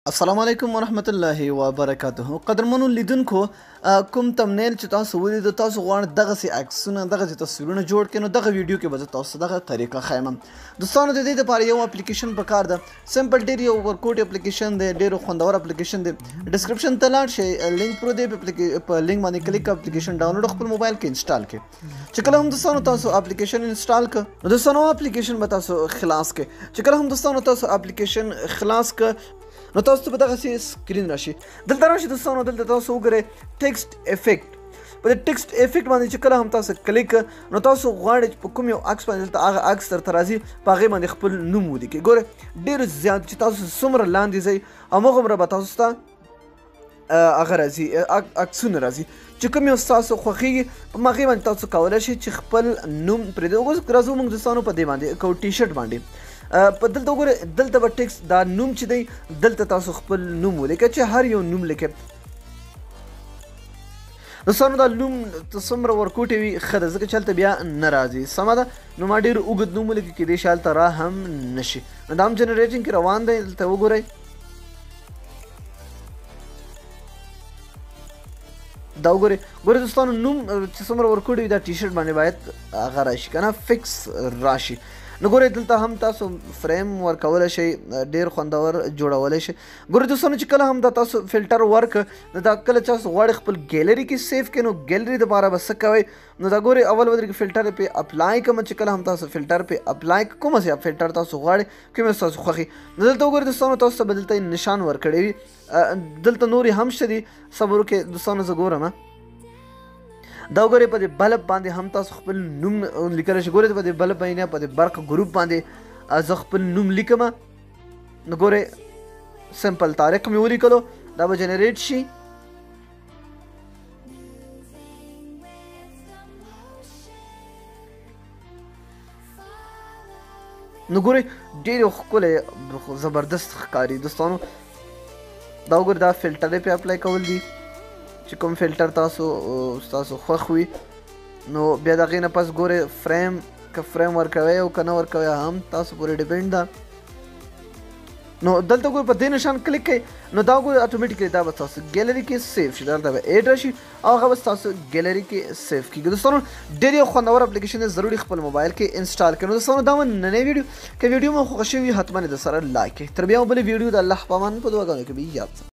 السلام علیکم ورحمت الله وبرکاته. قدرمنو لیدونکو، کوم تمنیل چې تاسو ولیدو، تاسو غواړئ دغسې عکسونه دغسې تصویرونه جوړ کړئ، نو دغه ویډیو کې به زه تاسو ته دغه طریقه ښیم. دوستانو، د دې دپاره یو اپلیکیشن پکار ده. سمپل ډېر یو ورکوټ اپلیکیشن دی، ډېر خوندور اپلیکیشن دی. ډسکرپشن ته لاړ شئ، لینک پرو دی، په لینک باندې کلیک اپلیکیشن ډاونلوډ خپل موبایل کې انسټال کړئ. چې کله هم دوستانو تاسو اپلیکیشن انسټال کړ، نو دوستانو اپلیکیشن به تاسو خلاص کړئ. چې کله هم دوستانو تاسو اپلیکیشن خلاص کړ، نو تاسو ته به دغسې سکرین راشي. دلته راشي دوستانو، دلته تاسو وګورئ ټیکسټ افیکټ. په دې ټیکسټ افیکټ باندې چې کله هم تاسو کلیک کړئ، نو تاسو غواړئ په کوم یو عکس باندې دلته هغه عکس درته راځي، په هغې باندې خپل نوم ولیکئ. ګورئ ډېر زیات چې تاسو څومره لاندې ځئ، هماغومره به تاسو ته هغه راځي، عکسونه راځي چې کوم یو ستاسو خوښېږي. په هغې باندې تاسو کولی شئ چې خپل نوم پرېږدئ. اوس راځو موږ دوستانو په دې باندې کوو ټي شرټ باندې. په دلته وګورئ، دلته به ټیکس دا نوم چې دی، دلته تاسو خپل نوم ولیکئ، چې هر یو نوم لیکئ. دوستانو، دا نوم څومره ورکوټی وي ښه ده، ځکه چې هلته بیا نه راځي. سمه ده، نو ما ډېر اوږد نوم ولیکئ، کیدای شي هلته را هم نه شي. نو دا هم جنریټینګ کې روان دی. دلته وګورئ، دا وګورئ دوستانو، نوم چې څومره ورکوټی وي دا ټي شرټ باندې باید هغه راشي که نه، فکس راشي. نو ګورئ دلته هم تاسو فریم ورکولی شئ، ډېر خوندور جوړولی شئ. ګورئ دوستانو، چې کله هم دا تاسو فلټر ورکړه، نو دا کله چې تاسو غواړئ خپل ګیلري کې سیف کړئ، نو ګیلري دپاره به څه کوئ، نو دا ګورئ اول ودرېږي فلټر پې اپلای کړم. چې کله هم تاسو فلټر پې اپلای کومه سي فلټر تاسو غواړئ، کوم یې ستاسو خوښي، نو دلته وګورئ دوستانو، تاسو ته به دلته نشان ورکړی وي. دلته نورې هم شته دي، صبر وکړئ دوستانو، زه ګورم. دا وګورئ، په دې بلب باندې هم تاسو خپل نوم لیکلی شئ. ګورئ په دې بلب باندې، په دې برق ګروپ باندې زه خپل نوم لیکم. نو ګورئ سمپل طارق مې ولیکلو، دا به جنریټ شي. نو ګورئ ډېر ښکلی زبردست ښکاري. دوستانو، دا وګورئ، دا فلټر یې پې اپلای کول دي، چې کوم فلټر ستاسو خوښ وي. نو بیا د هغې نه پس ګورئ فریم، که فریم ورکوئ او که نه ورکوئ هم تاسو پورې ډیپینډ ده. نو دلته ګورئ، په دې نشان کلیک کړئ، نو دا ګورئ اتومیټیکلی دا به ستاسو ګیلري کې سیف شي. دلته به ایډ راشي او هغه به ستاسو ګیلري کې سیف کېږي. دوستانو، ډېر یو خوندور اپلیکیشن دی، ضروري خپل موبایل کې انسټال کړئ. نو دوستانو، دا نننۍ ویډیو که ویډیو مو خوښه شوې وي، حتما یې درسره لایک کړئ. تر بیا بلې ویډیو د الله په امان په دعاګانو کې به یاد